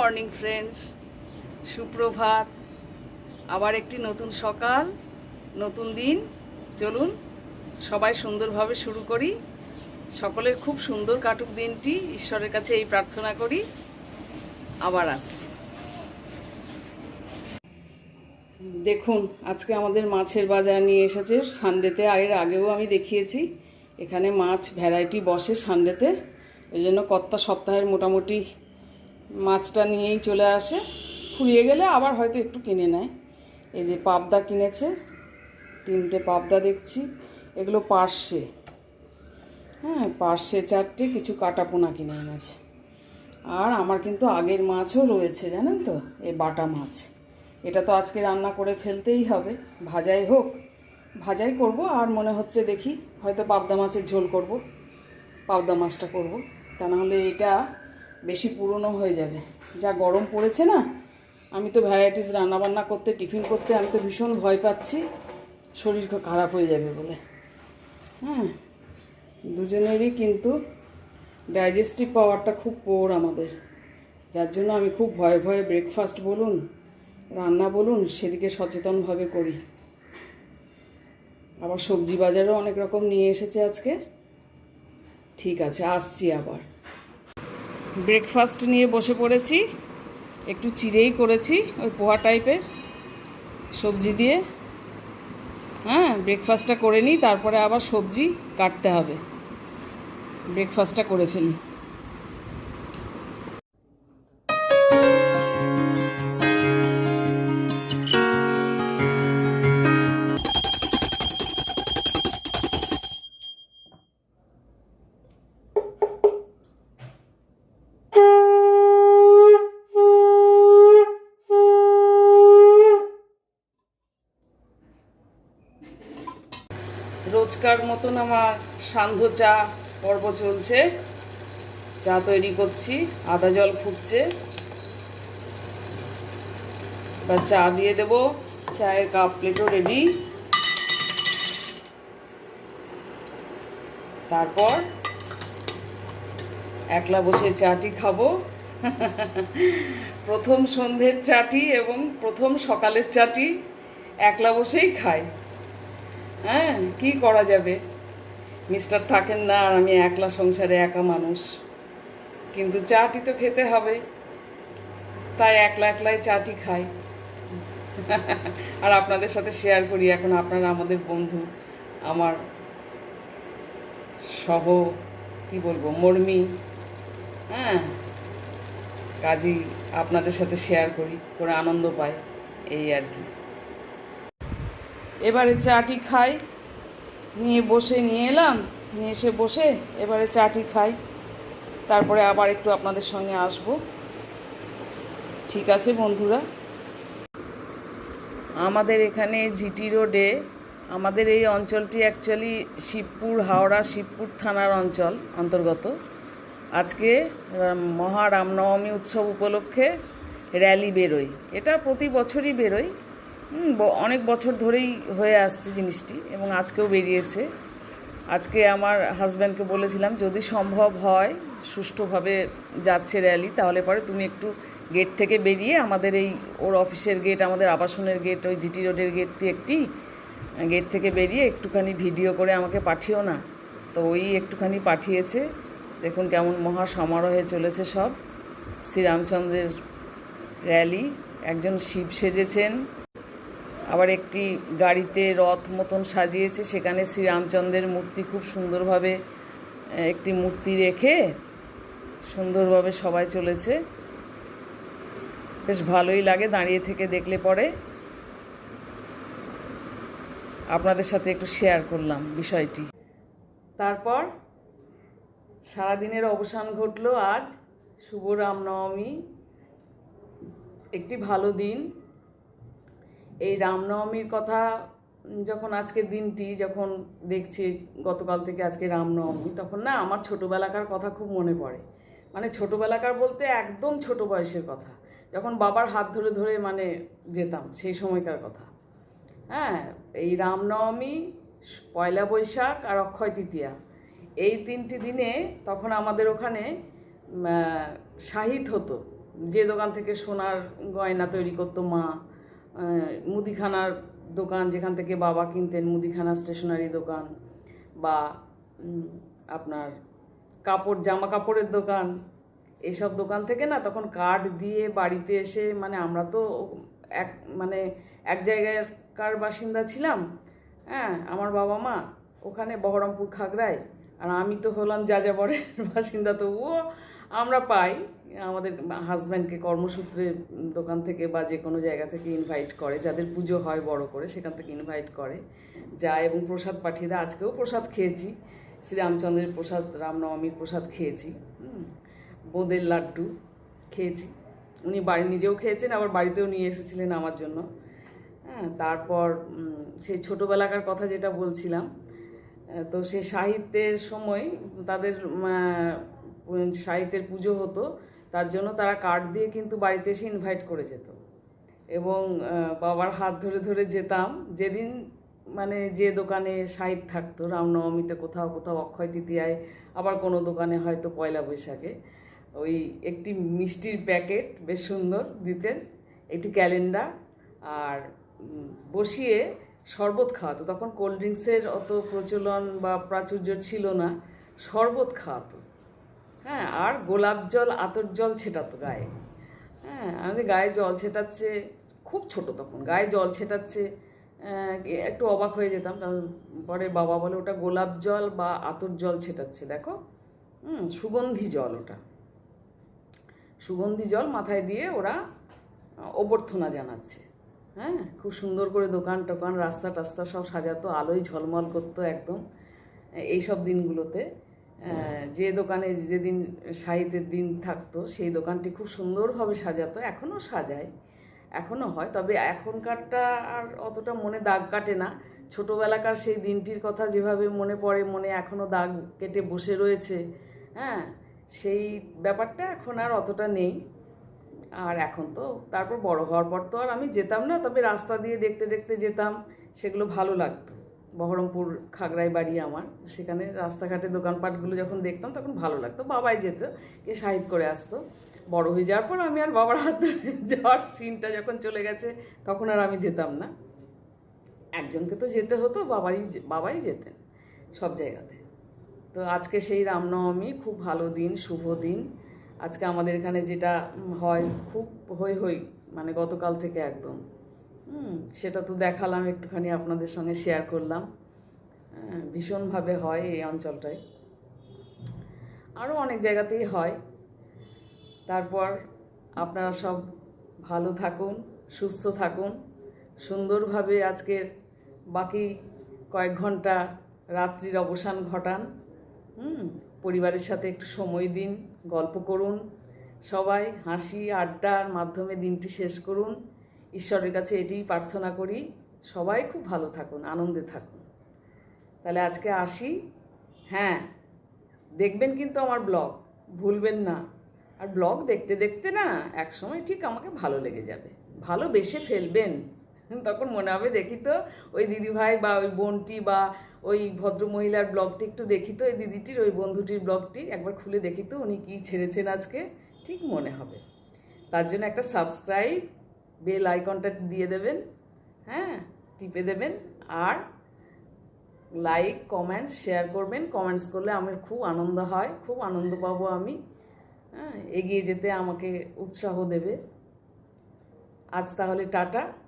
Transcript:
Morning friends, সুপ্রভাত। আবার একটি নতুন সকাল, নতুন দিন। চলুন সবাই সুন্দরভাবে শুরু করি। সকলের খুব সুন্দর কাটুক দিনটি, ঈশ্বরের কাছে এই প্রার্থনা করি। আবার আসছি। দেখুন, আজকে আমাদের মাছের বাজার নিয়ে এসেছে। সানডেতে এর আগেও আমি দেখিয়েছি, এখানে মাছ ভ্যারাইটি বসে সানডেতে। এই জন্য কর্তা সপ্তাহের মোটামুটি মাছটা নিয়েই চলে আসে। ফুরিয়ে গেলে আবার হয়তো একটু কিনে নেয়। এই যে পাবদা কিনেছে, 3টে পাবদা দেখছি। এগুলো পার্শে, হ্যাঁ পার্শে 4টে, কিছু কাটাপোনা কিনে এনেছে। আর আমার কিন্তু আগের মাছও রয়েছে, জানেন তো, এই বাটা মাছ। এটা তো আজকে রান্না করে ফেলতেই হবে, ভাজাই হোক, ভাজাই করব। আর মনে হচ্ছে দেখি হয়তো পাবদা মাছের ঝোল করব, পাবদা মাছটা করব। তা নাহলে এটা বেশি পুরনো হয়ে যাবে। যা গরম পড়েছে না, আমি তো ভ্যারাইটিস রান্নাবান্না করতে, টিফিন করতে আমি তো ভীষণ ভয় পাচ্ছি, শরীর খারাপ হয়ে যাবে বলে। হ্যাঁ, দুজনেরই কিন্তু ডাইজেস্টিভ পাওয়ারটা খুব পোর আমাদের, যার জন্য আমি খুব ভয়ে ভয়ে ব্রেকফাস্ট বলুন, রান্না বলুন, সেদিকে সচেতনভাবে করি। আবার সবজি বাজারও অনেক রকম নিয়ে এসেছে আজকে। ঠিক আছে, আসছি আবার। ব্রেকফাস্ট নিয়ে বসে পড়েছি। একটু চিড়েই করেছি, ওই পোহা টাইপের সবজি দিয়ে। হ্যাঁ, ব্রেকফাস্টটা করে নিই, তারপরে আবার সবজি কাটতে হবে। ব্রেকফাস্টটা করে ফেলি। রোজকার মতন আমার সান্ধ্য চা পর্ব চলছে। চা তৈরি করছি, আদা জল ফুটছে, বা চা দিয়ে দেব। চায়ের কাপ প্লেটও রেডি। তারপর একলা বসে চাটি খাবো। প্রথম সন্ধ্যের চাটি এবং প্রথম সকালের চাটি একলা বসেই খাই। হ্যাঁ, কি করা যাবে, মিস্টার থাকেন না, আর আমি একলা সংসারে একা মানুষ, কিন্তু চাটি তো খেতে হবে, তাই একলা একলাই চাটি খাই। আর আপনাদের সাথে শেয়ার করি। এখন আপনারা আমাদের বন্ধু, আমার সহ কি বলবো, মর্মী। হ্যাঁ, কাজী আপনাদের সাথে শেয়ার করি, করে আনন্দ পাই, এই আর কি। এবারে চাটি খাই, নিয়ে এলাম, নিয়ে এসে বসে এবারে চাটি খাই, তারপরে আবার একটু আপনাদের সঙ্গে আসব। ঠিক আছে বন্ধুরা। আমাদের এখানে জিটি রোডে, আমাদের এই অঞ্চলটি অ্যাকচুয়ালি শিবপুর, হাওড়া শিবপুর থানার অঞ্চল অন্তর্গত। আজকে মহা রামনবমী উৎসব উপলক্ষে র্যালি বেরোয়। এটা প্রতি বছরই বেরোয়, অনেক বছর ধরেই হয়ে আসছে জিনিসটি, এবং আজকেও বেরিয়েছে। আজকে আমার হাজব্যান্ডকে বলেছিলাম, যদি সম্ভব হয়, সুষ্ঠুভাবে যাচ্ছে র্যালি, তাহলে পরে তুমি একটু গেট থেকে বেরিয়ে আমাদের এই ওর অফিসের গেট, আমাদের আবাসনের গেট, ওই জিটি রোডের গেটটি একটি গেট থেকে বেরিয়ে একটুখানি ভিডিও করে আমাকে পাঠিও না। তো ওই একটুখানি পাঠিয়েছে। দেখুন কেমন মহা সমারোহে চলেছে সব। শ্রীরামচন্দ্রের র্যালি, একজন শিব সেজেছেন, আবার একটি গাড়িতে রথ মতন সাজিয়েছে, সেখানে শ্রীরামচন্দ্রের মূর্তি খুব সুন্দরভাবে, একটি মূর্তি রেখে সুন্দরভাবে সবাই চলেছে। বেশ ভালোই লাগে দাঁড়িয়ে থেকে দেখলে পরে। আপনাদের সাথে একটু শেয়ার করলাম বিষয়টি। তারপর সারাদিনের অবসান ঘটলো আজ। শুভ রামনবমী, একটি ভালো দিন। এই রামনবমীর কথা যখন, আজকের দিনটি যখন দেখছি, গতকাল থেকে আজকে রামনবমী, তখন না আমার ছোটোবেলাকার কথা খুব মনে পড়ে। মানে ছোটোবেলাকার বলতে একদম ছোটো বয়সের কথা, যখন বাবার হাত ধরে ধরে মানে যেতাম, সেই সময়কার কথা। হ্যাঁ, এই রামনবমী, পয়লা বৈশাখ আর অক্ষয় তৃতীয়া, এই 3টি দিনে তখন আমাদের ওখানে সাহিত্য হতো। যে দোকান থেকে সোনার গয়না তৈরি করতো মা, মুদিখানার দোকান যেখান থেকে বাবা কিনতেন, মুদিখানা স্টেশনারি দোকান, বা আপনার কাপড় জামা কাপড়ের দোকান, এইসব দোকান থেকে না তখন কার্ড দিয়ে বাড়িতে এসে, মানে আমরা তো এক জায়গাকার বাসিন্দা ছিলাম, হ্যাঁ, আমার বাবা মা ওখানে বহরমপুর খাগড়ায়, আর আমি তো হলাম যাযাবরের বাসিন্দা। তো আমরা পাই আমাদের হাজব্যান্ডকে কর্মসূত্রে দোকান থেকে বা যে কোনো জায়গা থেকে ইনভাইট করে, যাদের পুজো হয় বড় করে সেখান থেকে ইনভাইট করে, যায় এবং প্রসাদ পাঠিয়ে দেয়। আজকেও প্রসাদ খেয়েছি, শ্রীরামচন্দ্রের প্রসাদ, রামনবমীর প্রসাদ খেয়েছি, বোঁদের লাড্ডু খেয়েছি। উনি নিজেও খেয়েছেন, আবার বাড়িতেও নিয়ে এসেছিলেন আমার জন্য। হ্যাঁ, তারপর সেই ছোটোবেলাকার কথা যেটা বলছিলাম, তো সে সাহিত্যের সময় তাদের সাহিত্যের পুজো হতো, তার জন্য তারা কার্ড দিয়ে কিন্তু বাড়িতে এসে ইনভাইট করে যেত, এবং বাবার হাত ধরে ধরে যেতাম। যেদিন মানে যে দোকানে সাহিত্য থাকতো, রামনবমীতে কোথাও কোথাও অক্ষয় তৃতীয়ায়, আবার কোনো দোকানে হয়তো পয়লা বৈশাখে, ওই একটি মিষ্টির প্যাকেট বেশ সুন্দর দিতেন, একটি ক্যালেন্ডার, আর বসিয়ে শরবত খাওয়াতো। তখন কোল্ড ড্রিঙ্কসের অত প্রচলন বা প্রাচুর্য ছিল না, শরবত খাওয়াতো, হ্যাঁ, আর গোলাপ জল, আতর জল ছেটাতো গায়ে। হ্যাঁ, আমাদের গায়ে জল ছেটাচ্ছে, খুব ছোট তখন, গায়ে জল ছেটাচ্ছে, একটু অবাক হয়ে যেতাম। পরে বাবা বলে ওটা গোলাপ জল বা আতর জল ছেটাচ্ছে, দেখো, সুগন্ধি জল, ওটা সুগন্ধি জল মাথায় দিয়ে ওরা অভ্যর্থনা জানাচ্ছে। হ্যাঁ, খুব সুন্দর করে দোকান টোকান, রাস্তা টাস্তা সব সাজাতো, আলোয় ঝলমল করতো একদম এইসব দিনগুলোতে। যে দোকানে যেদিন সাহিত্যের দিন থাকতো সেই দোকানটি খুব সুন্দরভাবে সাজাতো, এখনও সাজায়, এখনও হয়, তবে এখনকারটা আর অতটা মনে দাগ কাটে না। ছোটোবেলাকার সেই দিনটির কথা যেভাবে মনে পড়ে, মনে এখনও দাগ কেটে বসে রয়েছে, হ্যাঁ, সেই ব্যাপারটা এখন আর অতটা নেই। আর এখন তো তারপর বড় হওয়ার পর তো আর আমি যেতাম না, তবে রাস্তা দিয়ে দেখতে দেখতে যেতাম, সেগুলো ভালো লাগতো। বহরমপুর খাগড়ায় বাড়ি আমার, সেখানে রাস্তাঘাটে দোকানপাটগুলো যখন দেখতাম তখন ভালো লাগতো। বাবাই যেত, এ সাহিত্য করে আসতো। বড় হয়ে যাওয়ার পর আমি আর বাবার হাত ধরে যাওয়ার সিনটা যখন চলে গেছে, তখন আর আমি যেতাম না। একজনকে তো যেতে হতো, বাবাই যেতেন সব জায়গাতে। তো আজকে সেই রামনবমী, খুব ভালো দিন, শুভ দিন। আজকে আমাদের এখানে যেটা হয়, খুব হই মানে গতকাল থেকে একদম, সেটা তো দেখালাম একটুখানি, আপনাদের সঙ্গে শেয়ার করলাম। ভীষণভাবে হয় এই অঞ্চলটায়, আরও অনেক জায়গাতেই হয়। তারপর আপনারা সব ভালো থাকুন, সুস্থ থাকুন, সুন্দরভাবে আজকের বাকি কয়েক ঘন্টা রাত্রির অবসান ঘটান। পরিবারের সাথে একটু সময় দিন, গল্প করুন, সবাই হাসি আড্ডার মাধ্যমে দিনটি শেষ করুন। ঈশ্বরের কাছে এটিই প্রার্থনা করি, সবাই খুব ভালো থাকুন, আনন্দে থাকুন। তাহলে আজকে আসি। হ্যাঁ, দেখবেন কিন্তু আমার ব্লগ, ভুলবেন না। আর ব্লগ দেখতে দেখতে না একসময় ঠিক আমাকে ভালো লেগে যাবে, ভালোবেসে ফেলবেন। তখন মনে হবে দেখি তো ওই দিদিভাই বা ওই বোনটি বা ওই ভদ্রমহিলার ব্লগটি একটু দেখি তো, ওই দিদিটির, ওই বন্ধুটির ব্লগটি একবার খুলে দেখি তো, উনি কী ছেড়েছেন আজকে, ঠিক মনে হবে। তার জন্য একটা সাবস্ক্রাইব, বেল আইকনটা দিয়ে দেবেন, হ্যাঁ, টিপে দেবেন, আর লাইক, কমেন্টস, শেয়ার করবেন। কমেন্টস করলে আমার খুব আনন্দ হয়, খুব আনন্দ পাবো আমি, হ্যাঁ, এগিয়ে যেতে আমাকে উৎসাহ দেবে। আজ তাহলে টাটা।